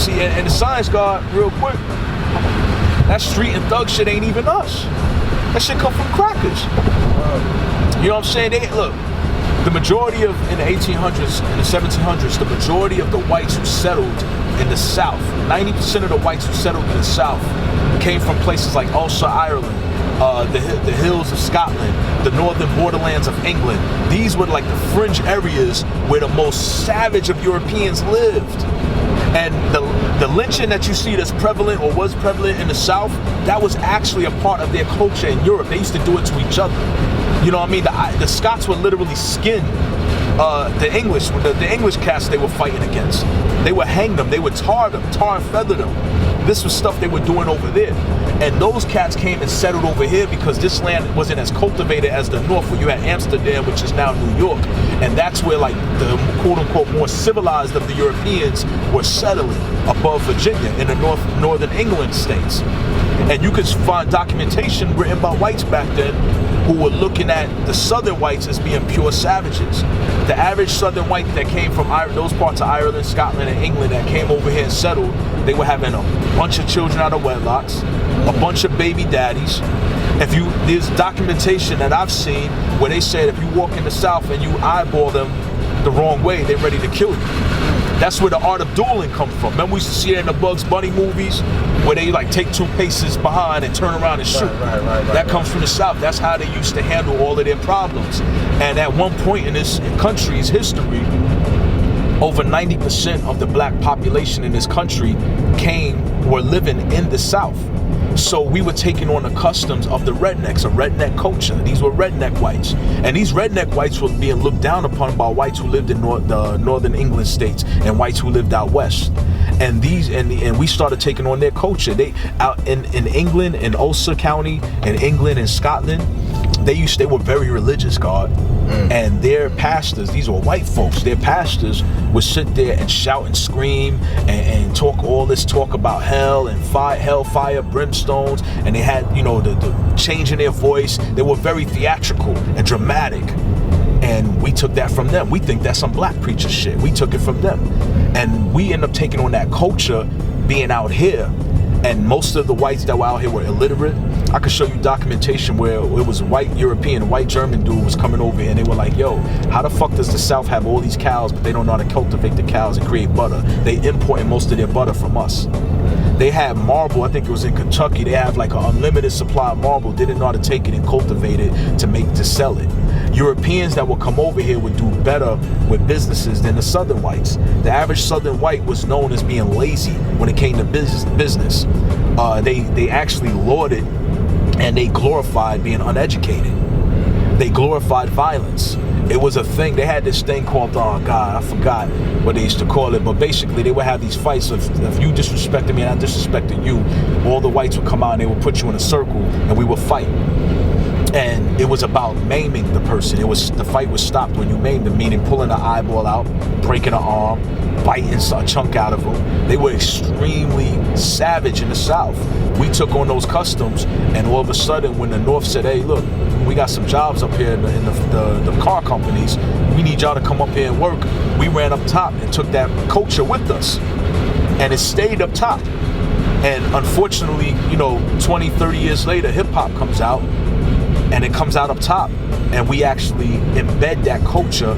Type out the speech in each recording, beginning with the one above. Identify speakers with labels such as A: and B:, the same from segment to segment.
A: See, and the science guard, real quick, that street and thug shit ain't even us. That shit come from crackers. You know what I'm saying? Look, the majority of, in the 1800s and the 1700s, the majority of the whites who settled in the South, 90% of the whites who settled in the South came from places like Ulster, Ireland, the hills of Scotland, the northern borderlands of England. These were like the fringe areas where the most savage of Europeans lived. And the lynching that you see that's prevalent or was prevalent in the South, that was actually a part of their culture in Europe. They used to do it to each other. You know what I mean? The Scots would literally skin the English cats they were fighting against. They would hang them, they would tar and feather them. This was stuff they were doing over there. And those cats came and settled over here because this land wasn't as cultivated as the North, where you had Amsterdam, which is now New York. And that's where like the quote unquote more civilized of the Europeans were settling above Virginia in the northern England states. And you could find documentation written by whites back then who were looking at the southern whites as being pure savages. The average southern white that came from those parts of Ireland, Scotland, and England that came over here and settled, they were having a bunch of children out of wedlocks, a bunch of baby daddies. There's documentation that I've seen where they said if you walk in the South and you eyeball them the wrong way, they're ready to kill you. That's where the art of dueling comes from. Remember we used to see it in the Bugs Bunny movies where they like take 2 paces behind and turn around and shoot. Right, that comes from the South. That's how they used to handle all of their problems. And at one point in this country's history, over 90% of the black population in this country were living in the South. So we were taking on the customs of the rednecks, a redneck culture. These were redneck whites. And these redneck whites were being looked down upon by whites who lived in the northern England states and whites who lived out west. And we started taking on their culture. They out in England, in Ulster County, in England and Scotland, they were very religious, God. And their pastors, these were white folks, their pastors would sit there and shout and scream and talk all this talk about hell and hellfire, brimstones, and they had, the change in their voice. They were very theatrical and dramatic. And we took that from them. We think that's some black preacher shit. We took it from them. And we end up taking on that culture being out here. And most of the whites that were out here were illiterate. I could show you documentation where it was a white European, white German dude was coming over here and they were like, yo, how the fuck does the South have all these cows but they don't know how to cultivate the cows and create butter? They importing most of their butter from us. They had marble, I think it was in Kentucky, they have like an unlimited supply of marble. They didn't know how to take it and cultivate it to sell it. Europeans that would come over here would do better with businesses than the southern whites. The average southern white was known as being lazy when it came to business. They actually lauded and they glorified being uneducated. They glorified violence. It was a thing. They had this thing called, oh God, I forgot what they used to call it, but basically they would have these fights. If you disrespected me and I disrespected you, all the whites would come out and they would put you in a circle and we would fight. And it was about maiming the person. The fight was stopped when you maimed them, meaning pulling an eyeball out, breaking an arm, biting a chunk out of them. They were extremely savage in the South. We took on those customs, and all of a sudden, when the North said, hey, look, we got some jobs up here in the car companies, we need y'all to come up here and work, we ran up top and took that culture with us. And it stayed up top. And unfortunately, 20, 30 years later, hip-hop comes out, and it comes out up top, and we actually embed that culture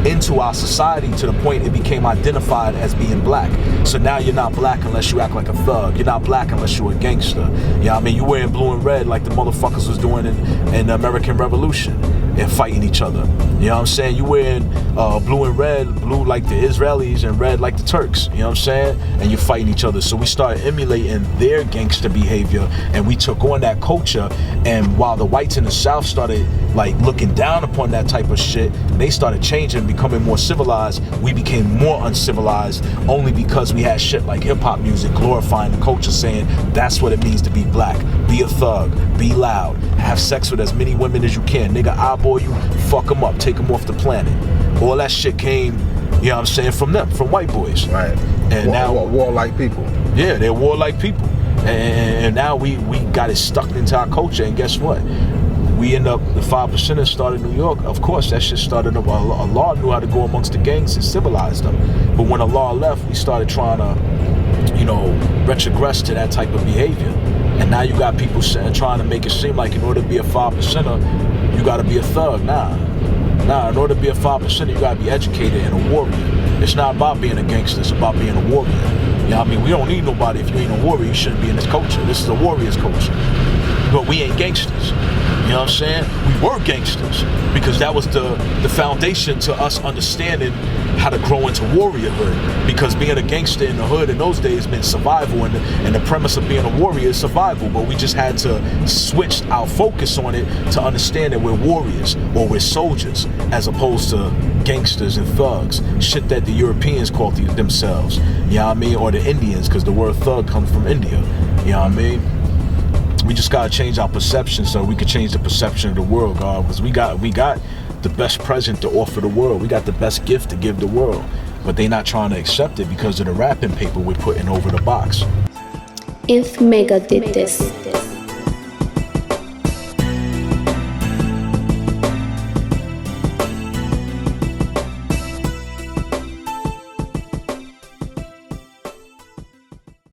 A: into our society to the point it became identified as being black. So now you're not black unless you act like a thug. You're not black unless you're a gangster. You know what I mean? You're wearing blue and red like the motherfuckers was doing in the American Revolution and fighting each other. You know what I'm saying? You wearing blue and red, blue like the Israelis and red like the Turks. You know what I'm saying? And you're fighting each other. So we started emulating their gangster behavior, and we took on that culture. And while the whites in the South started like looking down upon that type of shit, they started changing, becoming more civilized. We became more uncivilized only because we had shit like hip-hop music glorifying the culture, saying that's what it means to be black. Be a thug, be loud, have sex with as many women as you can. Nigga, eyeball you, fuck them up, take them off the planet. All that shit came, you know what I'm saying, from them, from white boys.
B: Right.
A: And now
B: warlike people.
A: Yeah, they're warlike people. And now we got it stuck into our culture, and guess what? We end up, the 5%ers started in New York. Of course, that shit started, Allah knew how to go amongst the gangs and civilize them. But when Allah left, we started trying to retrogressed to that type of behavior. And now you got people trying to make it seem like in order to be a 5%er, you got to be a thug. Nah, in order to be a 5%er, you got to be educated and a warrior. It's not about being a gangster, it's about being a warrior. You know what I mean? We don't need nobody. If you ain't a warrior, you shouldn't be in this culture. This is a warrior's culture. But we ain't gangsters. You know what I'm saying? We were gangsters because that was the foundation to us understanding how to grow into warriorhood. Because being a gangster in the hood in those days meant survival, and the premise of being a warrior is survival. But we just had to switch our focus on it to understand that we're warriors or we're soldiers as opposed to gangsters and thugs. Shit that the Europeans called themselves. You know what I mean? Or the Indians, because the word thug comes from India. You know what I mean? We just gotta change our perception so we can change the perception of the world, God. Because we got the best present to offer the world. We got the best gift to give the world. But they not trying to accept it because of the wrapping paper we're putting over the box.
B: If Mecca did this,